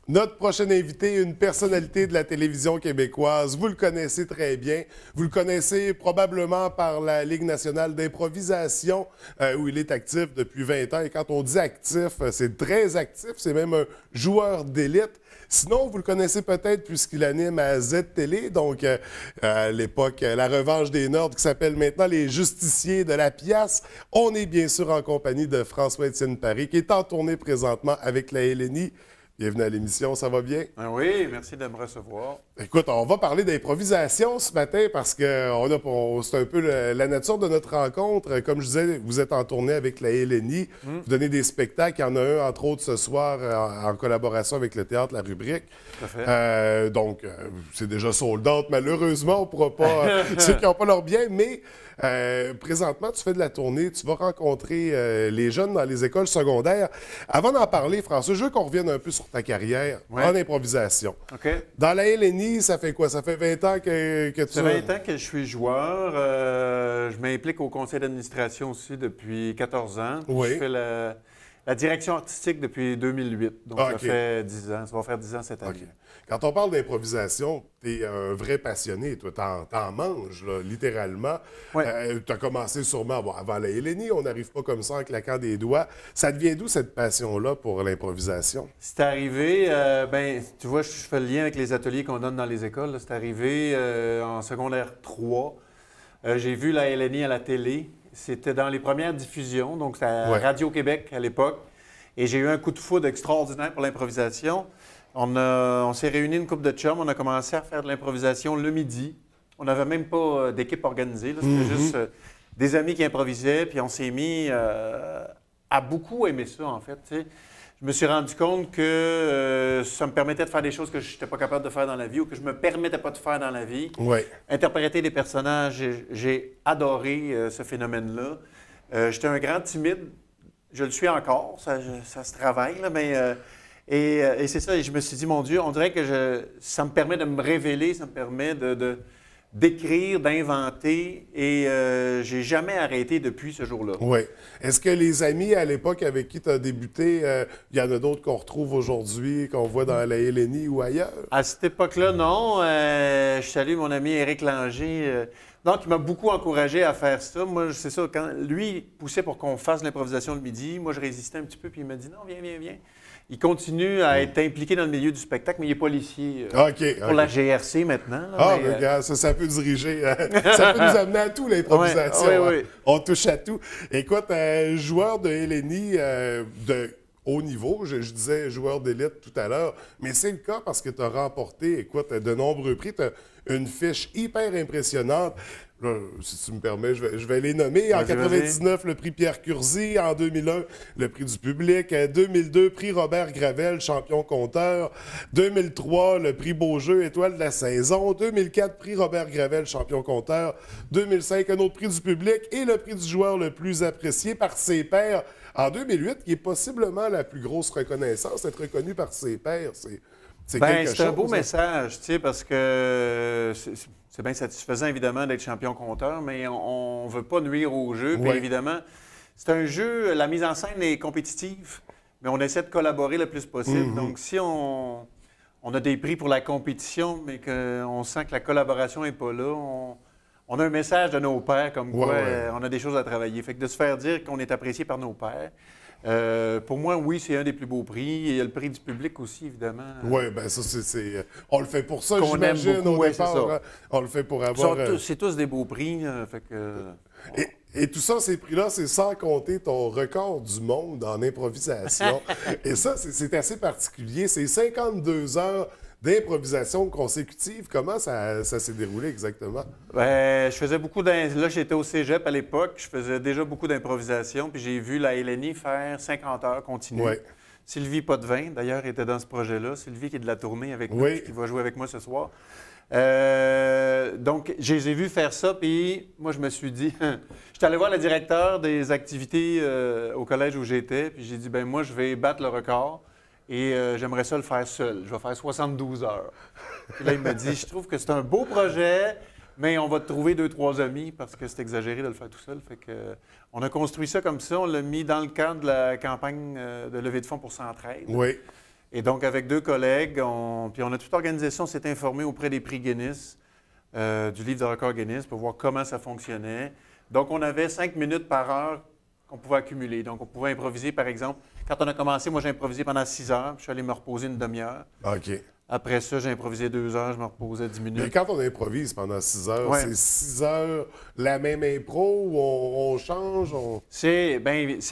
Notre prochain invité, une personnalité de la télévision québécoise. Vous le connaissez très bien. Vous le connaissez probablement par la Ligue nationale d'improvisation, où il est actif depuis 20 ans. Et quand on dit actif, c'est très actif. C'est même un joueur d'élite. Sinon, vous le connaissez peut-être puisqu'il anime à Z-Télé, donc à l'époque, La Revanche des Nords, qui s'appelle maintenant Les Justiciers de la Pièce. On est bien sûr en compagnie de François-Étienne Paré, qui est en tournée présentement avec la LNI. Bienvenue à l'émission, ça va bien? Oui, merci de me recevoir. Écoute, on va parler d'improvisation ce matin parce que c'est un peu la nature de notre rencontre. Comme je disais, vous êtes en tournée avec la LNI, vous donnez des spectacles. Il y en a un, entre autres, ce soir, en collaboration avec le Théâtre La Rubrique. Tout à fait. Donc, c'est déjà sold out. Malheureusement, on ne pourra pas, ceux qui n'ont pas leur bien, mais présentement, tu fais de la tournée, tu vas rencontrer les jeunes dans les écoles secondaires. Avant d'en parler, François, je veux qu'on revienne un peu sur ta carrière en improvisation. OK. Dans la LNI, ça fait quoi? Ça fait 20 ans que tu... Ça fait 20 ans que je suis joueur. Je m'implique au conseil d'administration aussi depuis 14 ans. Oui. Je fais la direction artistique depuis 2008. Donc, ça fait 10 ans. Ça va faire 10 ans cette année. OK. Quand on parle d'improvisation, tu es un vrai passionné. Toi, t'en manges, là, littéralement. Ouais. Tu as commencé sûrement avant la LNI. On n'arrive pas comme ça en claquant des doigts. Ça devient d'où cette passion-là pour l'improvisation? C'est arrivé, tu vois, je fais le lien avec les ateliers qu'on donne dans les écoles. C'est arrivé en secondaire 3. J'ai vu la LNI à la télé. C'était dans les premières diffusions, donc c'était à Radio-Québec à l'époque. Et j'ai eu un coup de foudre extraordinaire pour l'improvisation. On s'est réunis une couple de chums, on a commencé à faire de l'improvisation le midi. On n'avait même pas d'équipe organisée, c'était juste des amis qui improvisaient, puis on s'est mis à beaucoup aimer ça, en fait. T'sais. Je me suis rendu compte que ça me permettait de faire des choses que je n'étais pas capable de faire dans la vie ou que je ne me permettais pas de faire dans la vie. Ouais. Interpréter des personnages, j'ai adoré ce phénomène-là. J'étais un grand timide, je le suis encore, ça se travaille, là, mais... Et c'est ça, et je me suis dit, mon Dieu, on dirait que ça me permet de me révéler, ça me permet d'écrire, d'inventer, et j'ai jamais arrêté depuis ce jour-là. Oui. Est-ce que les amis à l'époque avec qui tu as débuté, il y en a d'autres qu'on retrouve aujourd'hui, qu'on voit dans la LNI ou ailleurs? À cette époque-là, non. Je salue mon ami Éric Langer. Donc, il m'a beaucoup encouragé à faire ça. Moi, c'est ça, quand lui poussait pour qu'on fasse l'improvisation le midi, moi, je résistais un petit peu, puis il m'a dit, non, viens. Il continue à être impliqué dans le milieu du spectacle, mais il est policier pour la GRC maintenant. Là, mais regarde, ça peut diriger, ça peut nous amener à tout, l'improvisation. Oui. On touche à tout. Écoute, joueur de LNI de haut niveau, je disais joueur d'élite tout à l'heure, mais c'est le cas parce que tu as remporté, écoute, de nombreux prix. Tu as une fiche hyper impressionnante. Là, si tu me permets, je vais les nommer. En 99, le prix Pierre Curzi. En 2001, le prix du public. En 2002, prix Robert Gravel, champion conteur. 2003, le prix Beaujeu, étoile de la saison. 2004, prix Robert Gravel, champion conteur. 2005, un autre prix du public et le prix du joueur le plus apprécié par ses pairs. En 2008, qui est possiblement la plus grosse reconnaissance, être reconnu par ses pairs, c'est quelque chose. C'est un beau message, tu sais, parce que c'est bien satisfaisant, évidemment, d'être champion compteur, mais on ne veut pas nuire au jeu. Puis évidemment, c'est un jeu, la mise en scène est compétitive, mais on essaie de collaborer le plus possible. Donc, si on a des prix pour la compétition, mais qu'on sent que la collaboration n'est pas là, on a un message de nos pairs comme quoi on a des choses à travailler. Fait que de se faire dire qu'on est apprécié par nos pairs, pour moi, oui, c'est un des plus beaux prix. Il y a le prix du public aussi, évidemment. Oui, bien ça, on le fait pour ça, j'imagine, au départ. Hein? On le fait pour avoir... C'est tous des beaux prix. Fait que... Et tout ça, ces prix-là, c'est sans compter ton record du monde en improvisation. Et ça, c'est assez particulier. C'est 52 heures d'improvisation consécutive. Comment ça s'est déroulé exactement? Bien, je faisais beaucoup Là, j'étais au cégep à l'époque. Je faisais déjà beaucoup d'improvisation. Puis j'ai vu la LNI faire 50 heures continues. Ouais. Sylvie Potvin, d'ailleurs, était dans ce projet-là. Sylvie qui est de la tournée avec nous, qui va jouer avec moi ce soir. Donc, je les ai vus faire ça. Puis moi, je me suis dit... J'étais allé voir le directeur des activités au collège où j'étais. Puis j'ai dit, bien, moi, je vais battre le record. Et j'aimerais ça le faire seul. Je vais faire 72 heures. Puis là, il m'a dit, je trouve que c'est un beau projet, mais on va te trouver 2-3 amis parce que c'est exagéré de le faire tout seul. Fait que, on a construit ça comme ça. On l'a mis dans le cadre de la campagne de levée de fonds pour Centraide. Oui. Et donc, avec 2 collègues, puis on a tout organisé ça. On s'est informé auprès des prix Guinness, du livre de record Guinness, pour voir comment ça fonctionnait. Donc, on avait 5 minutes par heure qu'on pouvait accumuler. Donc, on pouvait improviser, par exemple. Quand on a commencé, moi, j'ai improvisé pendant 6 heures, puis je suis allé me reposer une demi-heure. OK. Après ça, j'ai improvisé 2 heures, je me reposais 10 minutes. Mais quand on improvise pendant 6 heures, Ouais. c'est 6 heures la même impro ou on change? C'est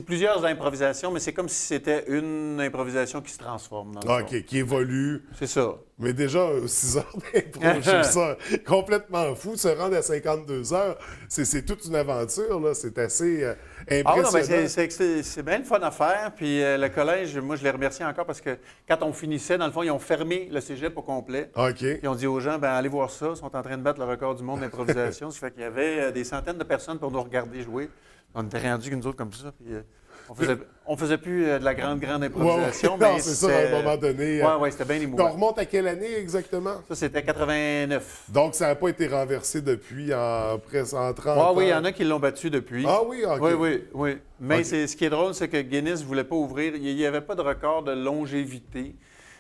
plusieurs improvisations, mais c'est comme si c'était une improvisation qui se transforme. Dans le fond. OK, qui évolue. C'est ça. Mais déjà, 6 heures d'impro, je trouve ça complètement fou. Se rendre à 52 heures, c'est toute une aventure, là. C'est assez impressionnant. Ah non, mais c'est bien le fun à faire. Puis le collège, moi, je les remercie encore parce que quand on finissait, dans le fond, ils ont fermé le cégep au complet. OK. Puis ils ont dit aux gens, ben allez voir ça. Ils sont en train de battre le record du monde d'improvisation. Ça fait qu'il y avait des centaines de personnes pour nous regarder jouer. On était rendus nous autres comme ça. Puis on faisait plus de la grande improvisation. Ouais, non, mais c'est ça, à un moment donné. Oui, c'était bien On émouvant. remonte à quelle année exactement? Ça, c'était 89. Donc, ça n'a pas été renversé depuis presque en 30 ans. Oui, il y en a qui l'ont battu depuis. Ah oui, OK. Oui. Mais OK. ce qui est drôle, c'est que Guinness ne voulait pas ouvrir. Il n'y avait pas de record de longévité,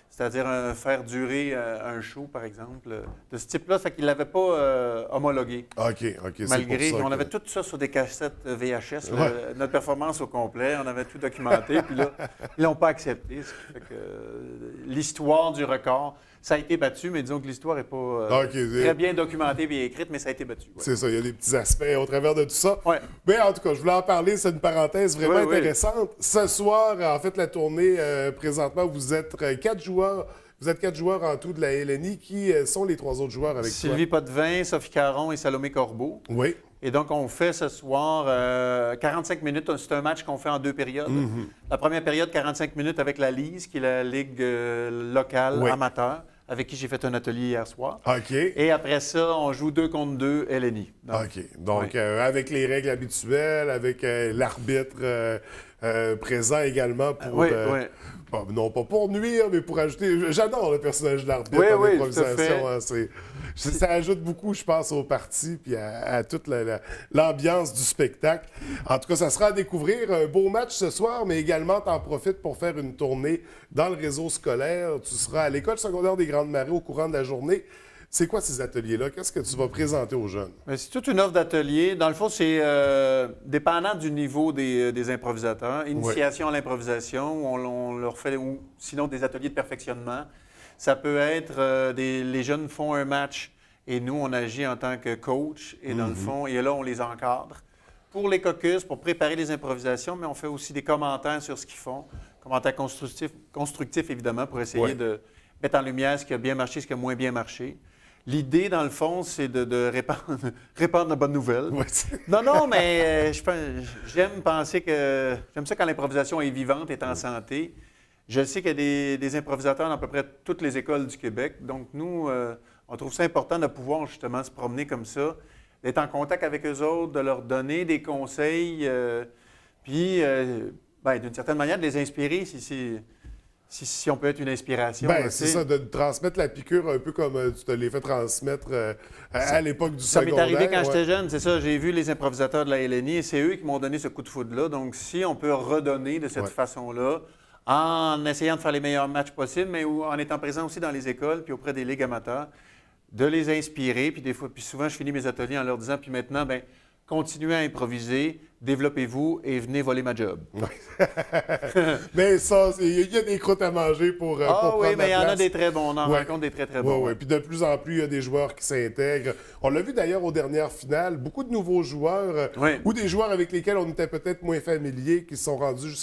c'est-à-dire faire durer un show, par exemple, de ce type-là. Fait qu'il ne l'avait pas homologué. OK, c'est Malgré, pour ça on que- avait tout ça sur des cassettes VHS, Ouais. notre performance au complet, on avait tout documenté, puis là, ils l'ont pas accepté. Ce qui fait que l'histoire du record, ça a été battu, mais disons que l'histoire n'est pas OK, très bien documentée et écrite, mais ça a été battu. Ouais. c'est ça, il y a des petits aspects au travers de tout ça. Ouais. Mais en tout cas, je voulais en parler, c'est une parenthèse vraiment Oui. intéressante. Ce soir, en fait, la tournée, présentement, vous êtes 4 joueurs. Vous êtes 4 joueurs en tout de la LNI. Qui sont les 3 autres joueurs avec Sylvie Potvin, Sophie Caron et Salomé Corbeau. toi? Oui. Et donc, on fait ce soir 45 minutes. C'est un match qu'on fait en 2 périodes. La première période, 45 minutes avec la LISE, qui est la Ligue locale Oui. amateur, avec qui j'ai fait un atelier hier soir. OK. Et après ça, on joue 2 contre 2 LNI. Donc, OK. Donc, avec les règles habituelles, avec l'arbitre présent également pour... oui. Non, pas pour nuire, mais pour ajouter... J'adore le personnage de l'arbitre Oui, en oui, improvisation. tout à Hein, ça ajoute beaucoup, je pense, au parti puis à toute l'ambiance du spectacle. En tout cas, ça sera à découvrir. Un beau match ce soir, mais également, tu en profites pour faire une tournée dans le réseau scolaire. Tu seras à l'École secondaire des Grandes Marais au courant de la journée. C'est quoi ces ateliers-là? Qu'est-ce que tu vas présenter aux jeunes? Mais c'est toute une offre d'atelier. Dans le fond, c'est dépendant du niveau des improvisateurs. Initiation à l'improvisation, où on leur fait, ou sinon des ateliers de perfectionnement. Ça peut être, les jeunes font un match et nous, on agit en tant que coach. Et dans le fond, et là, on les encadre. Pour les caucus, pour préparer les improvisations, mais on fait aussi des commentaires sur ce qu'ils font. Commentaires constructifs évidemment, pour essayer de mettre en lumière ce qui a bien marché, ce qui a moins bien marché. L'idée, dans le fond, c'est de répandre la bonne nouvelle. Ouais. Non, mais j'aime penser que... J'aime ça quand l'improvisation est vivante, est en santé. Je sais qu'il y a des improvisateurs dans à peu près toutes les écoles du Québec. Donc, nous, on trouve ça important de pouvoir justement se promener comme ça, d'être en contact avec eux autres, de leur donner des conseils, puis, d'une certaine manière, de les inspirer si on peut être une inspiration. C'est ça, de transmettre la piqûre un peu comme tu te l'as fait transmettre à l'époque du Ça secondaire. m'est arrivé quand j'étais jeune, c'est ça. J'ai vu les improvisateurs de la LNI et c'est eux qui m'ont donné ce coup de foudre-là. Donc, si on peut redonner de cette façon-là, en essayant de faire les meilleurs matchs possibles, mais en étant présent aussi dans les écoles puis auprès des ligues amateurs, de les inspirer. Puis souvent, je finis mes ateliers en leur disant, puis maintenant, continuez à improviser, développez-vous et venez voler ma job. Mais ça, il y a des croûtes à manger pour prendre oui, mais il y en a place. des très bons. On en rencontre des très, très bons. Oui. Puis de plus en plus, il y a des joueurs qui s'intègrent. On l'a vu d'ailleurs aux dernières finales, beaucoup de nouveaux joueurs ou des joueurs avec lesquels on était peut-être moins familiers qui se sont rendus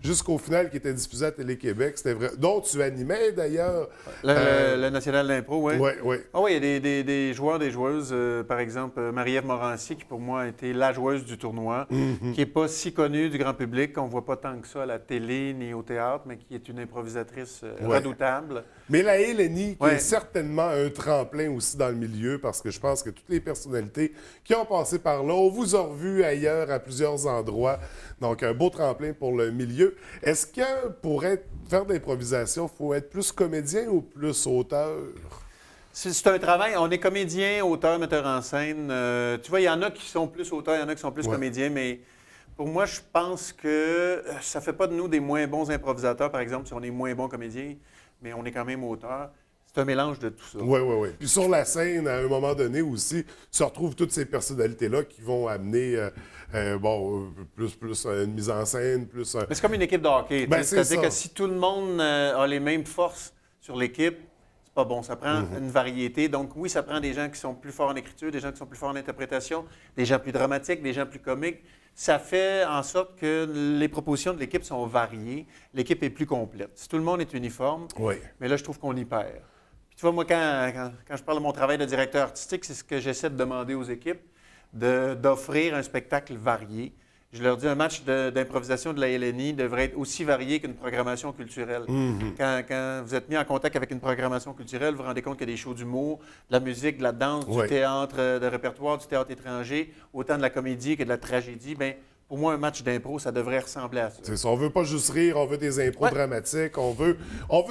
jusqu'au final qui était diffusé à Télé-Québec. C'était vrai. Dont tu animais d'ailleurs. Le National d'Impro, oui. Oui. Ah oui, il y a des joueurs, des joueuses. Par exemple, Marie-Ève Morancy, qui pour moi a été la joueuse du tournoi, qui n'est pas si connue du grand public, qu'on ne voit pas tant que ça à la télé ni au théâtre, mais qui est une improvisatrice redoutable. Mais la LNI, qui est certainement un tremplin aussi dans le milieu, parce que je pense que toutes les personnalités qui ont passé par là, on vous a revu ailleurs à plusieurs endroits. Donc, un beau tremplin pour le milieu. Est-ce que pour faire de l'improvisation, il faut être plus comédien ou plus auteur? C'est un travail. On est comédien, auteur, metteur en scène. Tu vois, il y en a qui sont plus auteurs, il y en a qui sont plus comédiens, mais Pour moi, je pense que ça ne fait pas de nous des moins bons improvisateurs, par exemple, si on est moins bons comédiens, mais on est quand même auteurs. C'est un mélange de tout ça. Oui, oui, oui. Puis sur la scène, à un moment donné aussi, se retrouvent toutes ces personnalités-là qui vont amener, plus une mise en scène, plus... Mais c'est comme une équipe de hockey. Ben, C'est-à-dire que si tout le monde a les mêmes forces sur l'équipe, c'est pas bon. Ça prend une variété. Donc oui, ça prend des gens qui sont plus forts en écriture, des gens qui sont plus forts en interprétation, des gens plus dramatiques, des gens plus comiques. Ça fait en sorte que les propositions de l'équipe sont variées. L'équipe est plus complète. Si tout le monde est uniforme, Oui. mais là, je trouve qu'on y perd. Puis tu vois, moi, quand je parle de mon travail de directeur artistique, c'est ce que j'essaie de demander aux équipes, d'offrir un spectacle varié. Je leur dis, un match d'improvisation de la LNI devrait être aussi varié qu'une programmation culturelle. Quand vous êtes mis en contact avec une programmation culturelle, vous vous rendez compte qu'il y a des shows d'humour, de la musique, de la danse, du théâtre de répertoire, du théâtre étranger, autant de la comédie que de la tragédie. Bien, pour moi, un match d'impro, ça devrait ressembler à ça. C'est ça. On veut pas juste rire, on veut des impros dramatiques, on veut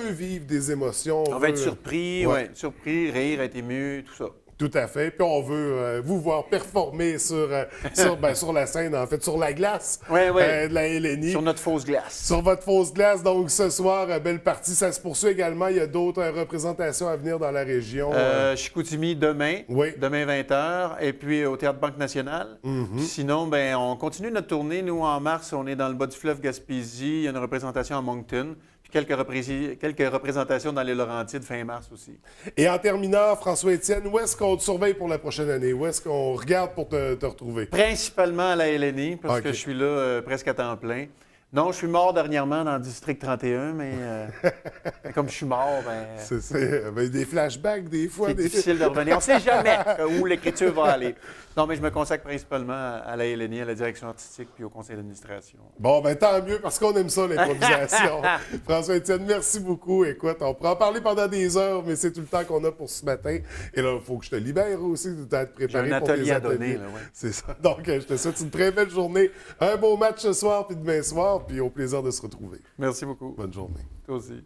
vivre des émotions. On veut être surpris, surpris, rire, être ému, tout ça. Tout à fait. Puis on veut vous voir performer sur la scène, en fait, sur la glace de la LNI. Sur notre fausse glace. Sur votre fausse glace. Donc ce soir, belle partie. Ça se poursuit également. Il y a d'autres représentations à venir dans la région. Chicoutimi demain, demain 20h, et puis au Théâtre Banque Nationale. Sinon, ben, on continue notre tournée. Nous, en mars, on est dans le bas du fleuve Gaspésie. Il y a une représentation à Moncton. Quelques représentations dans les Laurentides fin mars aussi. Et en terminant, François-Étienne, où est-ce qu'on te surveille pour la prochaine année? Où est-ce qu'on regarde pour te retrouver? Principalement à la LNI, parce que je suis là presque à temps plein. Non, je suis mort dernièrement dans le district 31, mais comme je suis mort, c'est des flashbacks des fois. C'est difficile de revenir. On ne sait jamais où l'écriture va aller. Non, mais je me consacre principalement à la LNI, à la direction artistique puis au conseil d'administration. Bon, ben tant mieux, parce qu'on aime ça, l'improvisation. François-Étienne, merci beaucoup. Écoute, on pourra en parler pendant des heures, mais c'est tout le temps qu'on a pour ce matin. Et là, il faut que je te libère aussi de t'être préparé pour tes ateliers. J'ai un atelier à donner, là, C'est ça. Donc, je te souhaite une très belle journée, un beau match ce soir puis demain soir, puis au plaisir de se retrouver. Merci beaucoup. Bonne journée. Toi aussi.